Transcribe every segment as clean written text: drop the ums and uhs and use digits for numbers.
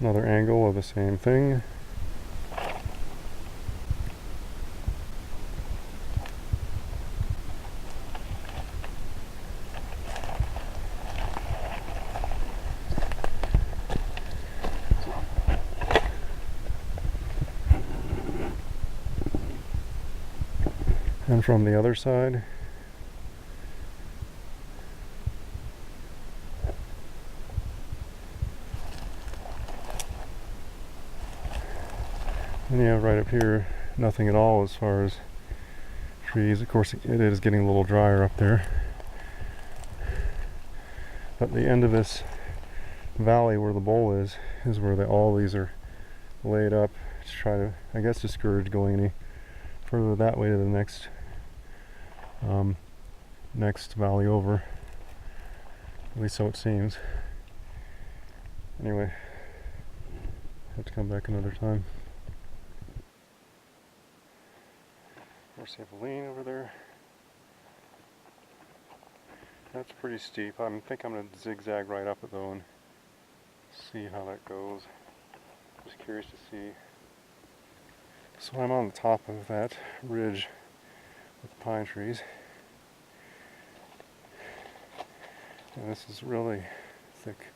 Another angle of the same thing. And from the other side, and yeah, right up here, nothing at all as far as trees. Of course, it is getting a little drier up there. But the end of this valley where the bowl is where all these are laid up to try to, I guess, discourage going any further that way to the next next valley over. At least so it seems. Anyway, have to come back another time. Of course, you have a lane over there. That's pretty steep. I think I'm going to zigzag right up it though and see how that goes. Just curious to see. So I'm on the top of that ridge with the pine trees. And this is really thick.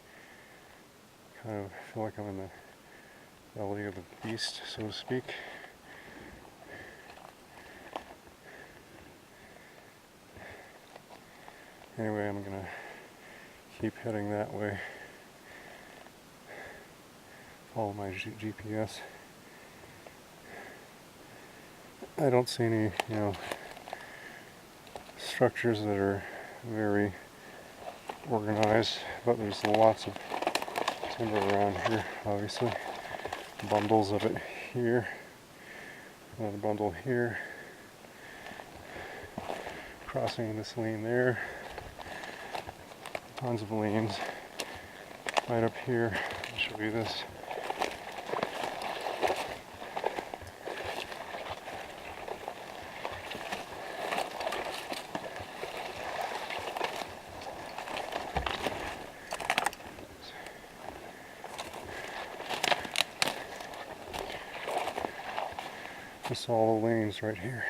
Kind of feel like I'm in the belly of the beast, so to speak. Anyway, I'm gonna keep heading that way. Follow my GPS. I don't see any, structures that are very organized, but there's lots of timber around here, obviously. Bundles of it here, another bundle here, crossing this lane there, tons of lanes right up here. I'll show you this. Just all the lanes right here.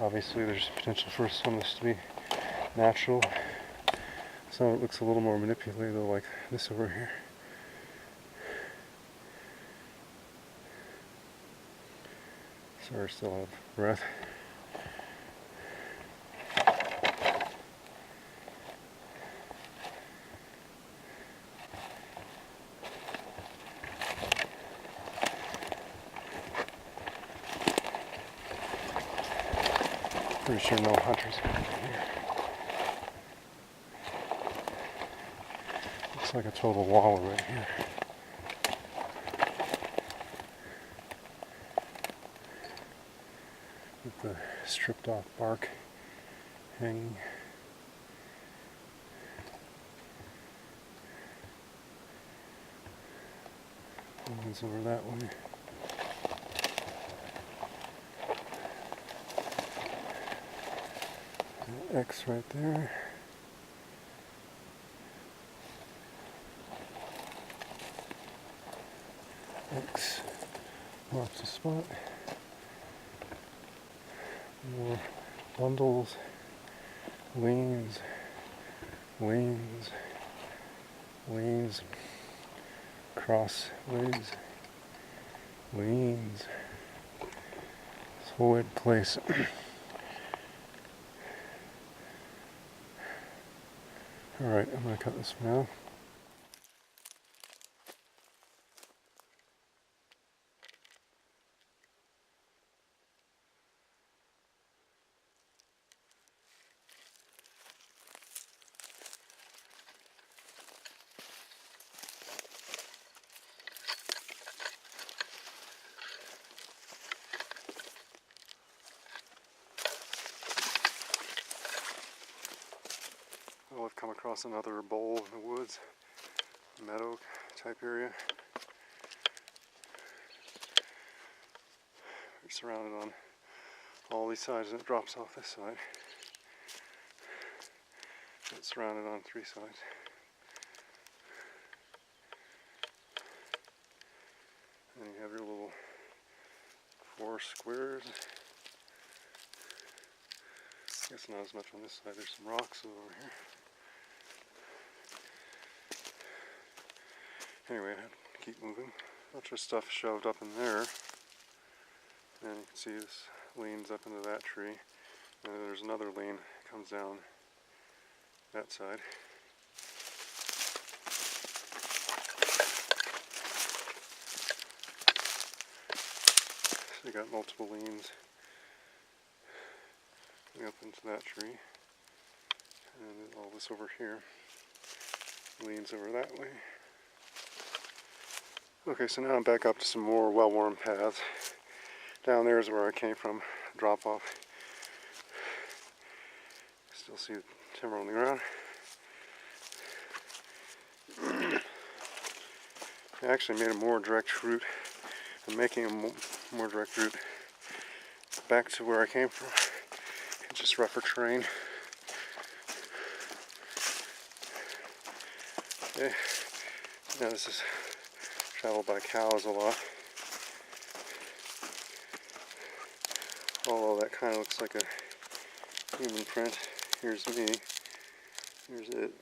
Obviously there's potential for some of this to be natural. Some of it looks a little more manipulated though, like this over here. Sorry, still have breath. Pretty sure no hunters are in here. Looks like a total wall right here. With the stripped off bark hanging. One's over that way. X right there. X marks the spot. More bundles, lanes, lanes, lanes, cross ways, lanes. This whole place. Alright, I'm going to cut this for now. Oh, I've come across another bowl in the woods, meadow type area. We're surrounded on all these sides and it drops off this side. It's surrounded on 3 sides. And you have your little 4 squares. I guess not as much on this side. There's some rocks over here. Anyway, I have to keep moving. A bunch of stuff shoved up in there. And you can see this leans up into that tree. And then there's another lean that comes down that side. So you got multiple leans up into that tree. And all this over here leans over that way. Okay, so now I'm back up to some more well-worn paths. Down there is where I came from, drop off. Still see the timber on the ground. I actually made a more direct route. I'm making a more direct route back to where I came from. It's just rougher terrain. Okay. Now this is traveled by cows a lot. Although that kind of looks like a human print. Here's me. Here's it.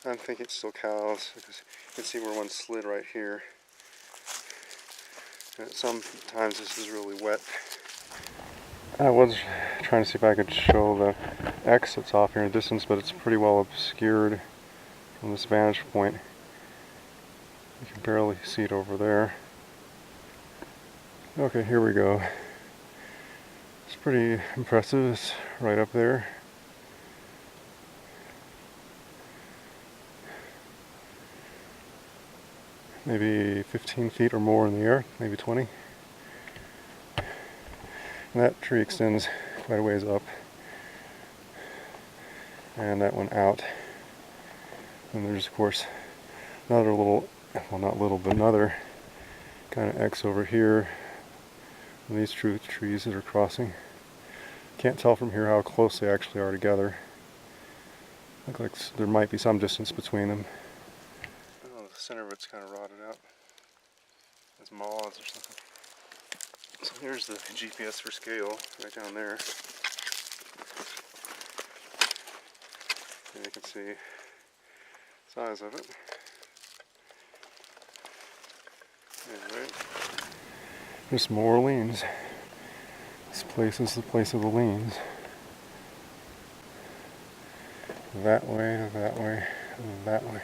I think it's still cows because you can see where one slid right here. And sometimes this is really wet. I was trying to see if I could show the exits off here in the distance, but it's pretty well obscured from this vantage point. You can barely see it over there. Okay, here we go. It's pretty impressive. It's right up there. Maybe 15 feet or more in the air, maybe 20. And that tree extends quite a ways up. And that one out. And there's of course another little, well not little, but another kind of X over here. And these trees that are crossing. Can't tell from here how close they actually are together. Look like there might be some distance between them. Oh, the center of it's kind of rotted out. There's moths or something. So here's the GPS for scale right down there. And you can see the size of it. Anyway, there's more leans. This place is the place of the leans. That way, that way, that way.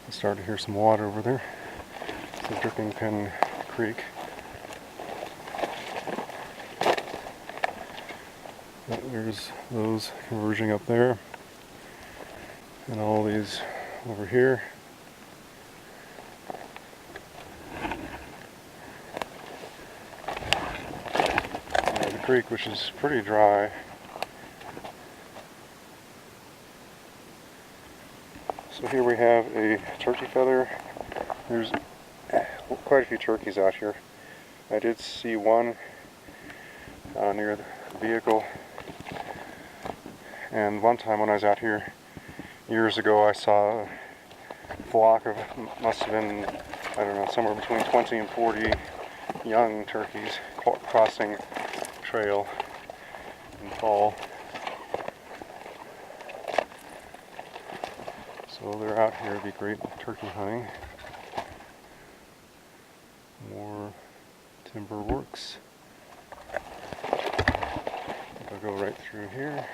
I started to hear some water over there. It's a Dripping Pen Creek. There's those converging up there. And all these over here. And the creek, which is pretty dry. So here we have a turkey feather. There's quite a few turkeys out here. I did see one near the vehicle. And one time when I was out here years ago, I saw a flock of, must have been, I don't know, somewhere between 20 and 40 young turkeys crossing the trail in fall. So they're out here to be great turkey hunting. More timber works. I'll go right through here.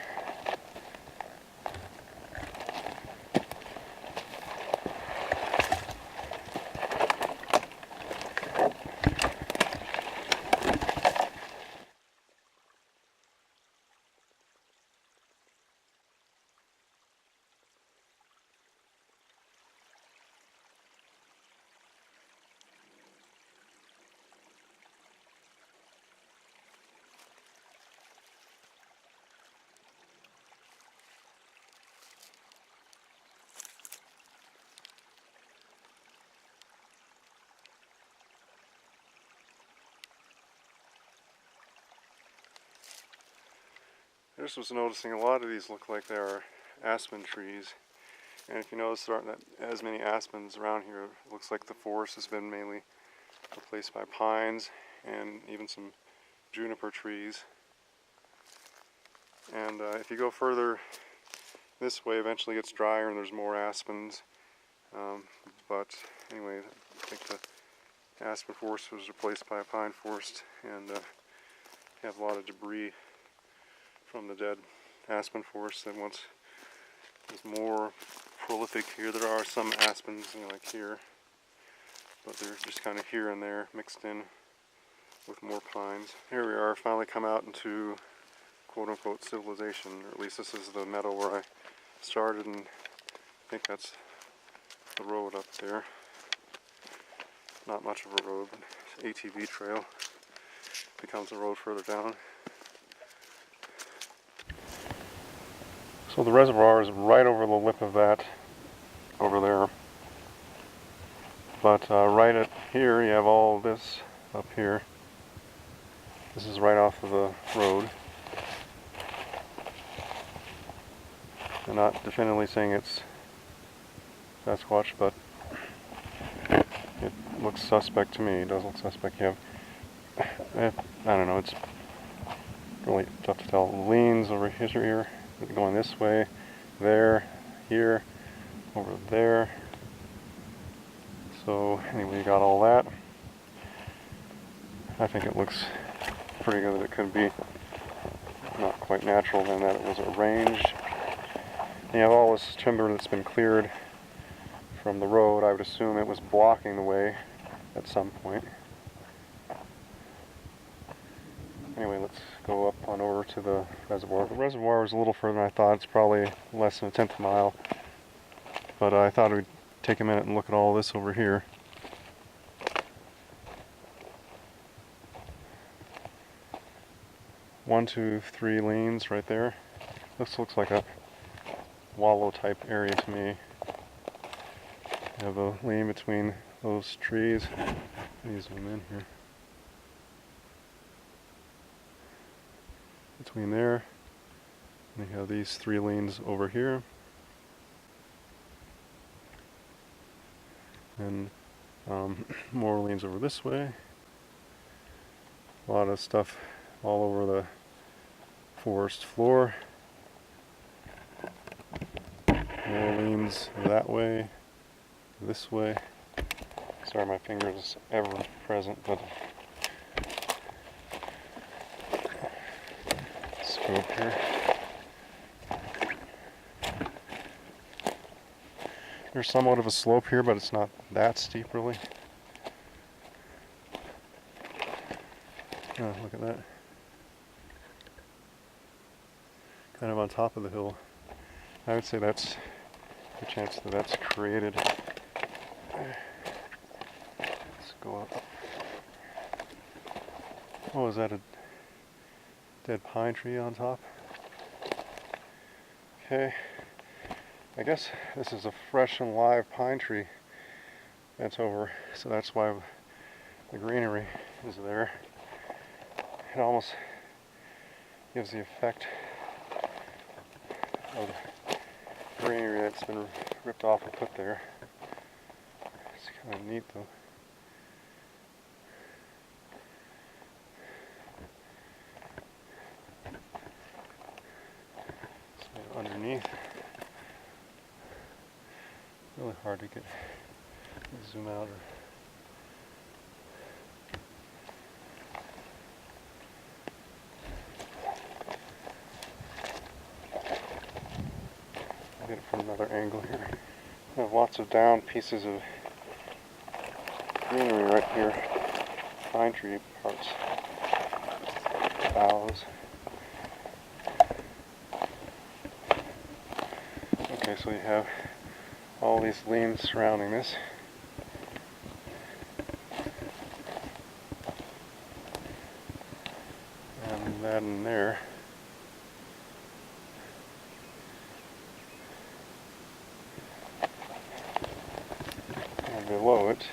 I just was noticing a lot of these look like they are aspen trees. And if you notice there aren't as many aspens around here, it looks like the forest has been mainly replaced by pines and even some juniper trees. And if you go further this way, eventually it gets drier and there's more aspens. But anyway, I think the aspen forest was replaced by a pine forest, and you have a lot of debris from the dead aspen forest that once was more prolific here. There are some aspens, like here, but they're just kind of here and there mixed in with more pines. Here we are, finally come out into quote-unquote civilization, or at least this is the meadow where I started, and I think that's the road up there. Not much of a road, but ATV trail. Becomes a road further down. So the reservoir is right over the lip of that over there. But right at here you have all this up here. This is right off of the road. I'm not definitively saying it's Sasquatch, but it looks suspect to me. It does look suspect. You have, I don't know, it's really tough to tell. The leans over here, going this way, there, here, over there. So anyway, you got all that. I think it looks pretty good that it could be not quite natural, than that it was arranged. And you have all this timber that's been cleared from the road. I would assume it was blocking the way at some point. Anyway, let's go up on over to the reservoir. The reservoir is a little further than I thought. It's probably less than a tenth of a mile. But I thought we'd take a minute and look at all this over here. One, two, three leans right there. This looks like a wallow type area to me. You have a lean between those trees. Let me zoom in here. Between there, and you have these three leans over here, and more leans over this way. A lot of stuff all over the forest floor. More leans that way, this way. Sorry, my finger is ever present, but scope here. There's somewhat of a slope here, but it's not that steep really. Oh, look at that. Kind of on top of the hill. I would say that's the chance that that's created. Let's go up. Oh, is that a dead pine tree on top? Okay. I guess this is a fresh and live pine tree that's over, so that's why the greenery is there. It almost gives the effect of the greenery that's been ripped off and put there. It's kind of neat though. So underneath, really hard to get zoom out. Get it from another angle here. I have lots of down pieces of greenery right here. Pine tree parts. Boughs. Okay, so you have all these leaves surrounding this. And that in there. And below it,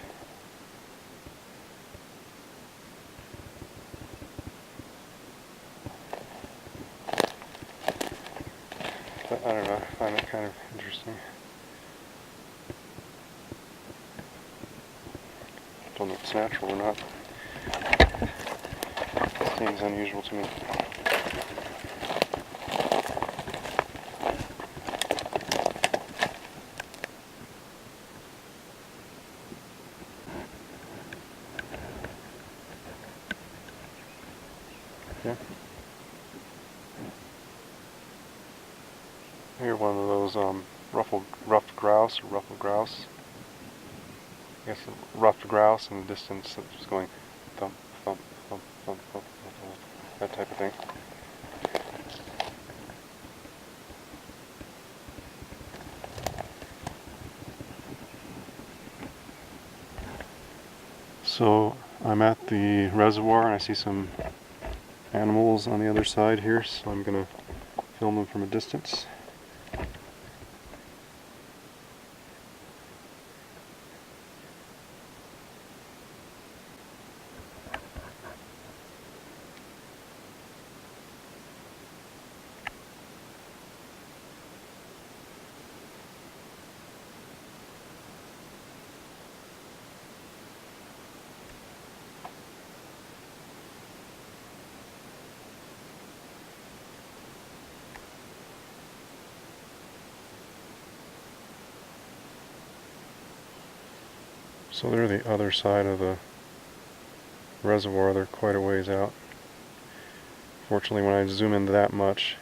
I don't know, I find it kind of interesting. Don't know if it's natural or not. It seems unusual to me. Yeah. Here, one of those ruffed grouse, or ruffled grouse. I guess a ruffed grouse in the distance that's just going thump, thump, thump, thump, thump, thump, thump, that type of thing. So I'm at the reservoir and I see some animals on the other side here, so I'm going to film them from a distance. So they're the other side of the reservoir, they're quite a ways out. Fortunately, when I zoom in that much,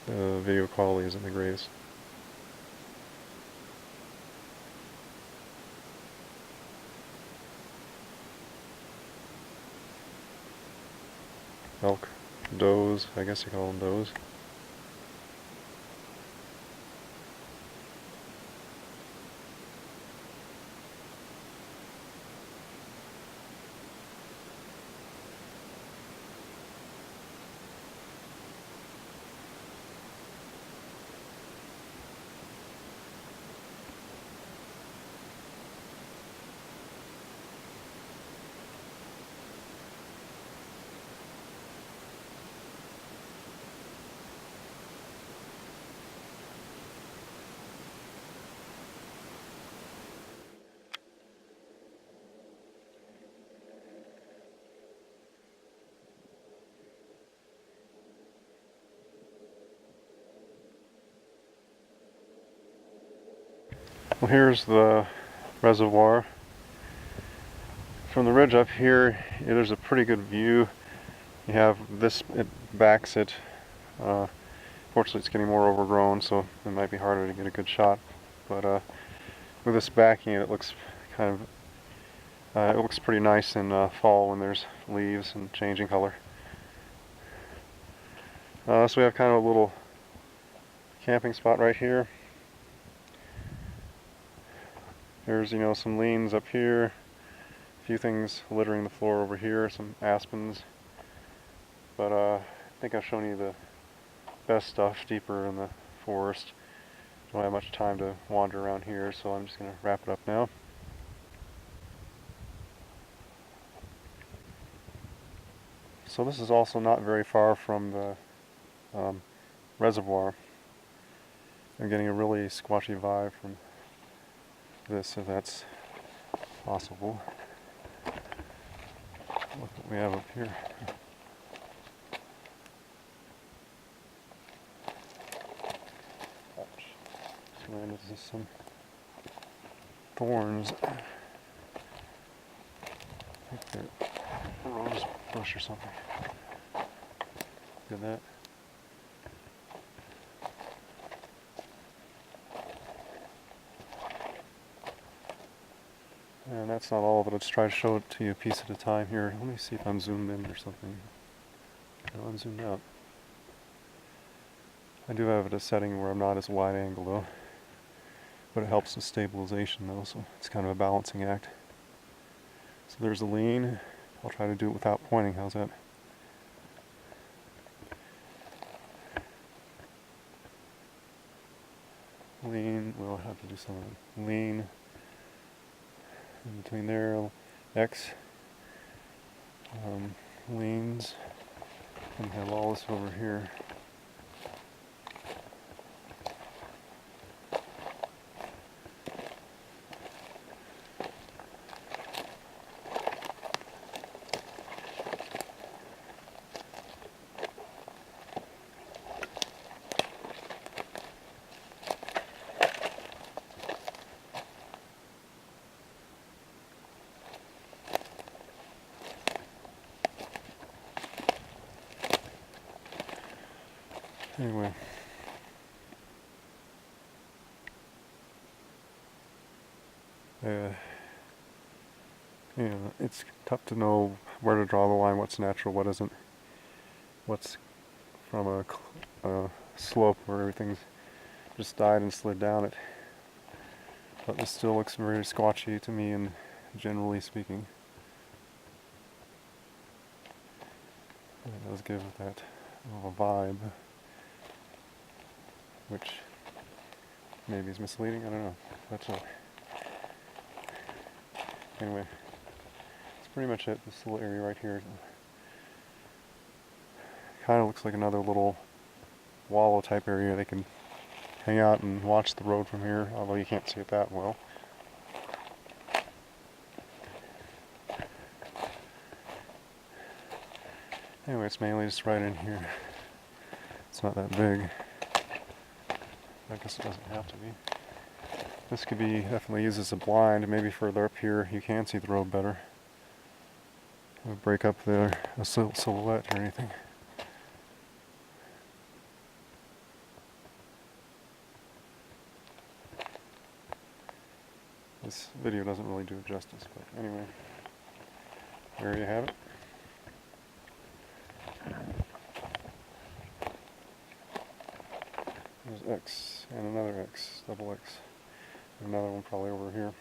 the video quality isn't the greatest. Elk, does, I guess you call them does. Well, here's the reservoir. From the ridge up here, there's a pretty good view. You have this, it backs it. Fortunately, it's getting more overgrown, so it might be harder to get a good shot. But with this backing, it looks kind of, it looks pretty nice in fall when there's leaves and changing color. So we have kind of a little camping spot right here. There's, some leans up here, a few things littering the floor over here, some aspens. But I think I've shown you the best stuff deeper in the forest. Don't have much time to wander around here, so I'm just going to wrap it up now. So this is also not very far from the reservoir. I'm getting a really squatchy vibe from this, if that's possible. Look what we have up here. Ran into some thorns. I think they're a rose bush or something. Look at that. And that's not all of it. Let's try to show it to you a piece at a time here. Let me see if I'm zoomed in or something. No, I'm zoomed out. I do have it a setting where I'm not as wide angle though. But it helps with stabilization though, so it's kind of a balancing act. So there's a lean. I'll try to do it without pointing. How's that? Lean. We'll have to do something. Lean. In between there, X. Leans. And have all this over here. Anyway. It's tough to know where to draw the line, what's natural, what isn't, what's from a slope where everything's just died and slid down it. But this still looks very squatchy to me, and generally speaking. It does give that vibe, which maybe is misleading, I don't know. But anyway, that's pretty much it. This little area right here kind of looks like another little wallow type area. They can hang out and watch the road from here, although you can't see it that well. Anyway, it's mainly just right in here. It's not that big. I guess it doesn't have to be. This could be definitely used as a blind. Maybe further up here you can see the road better. It would break up a silhouette or anything. This video doesn't really do it justice, but anyway, there you have it. There's X and another X, double X, and another one probably over here.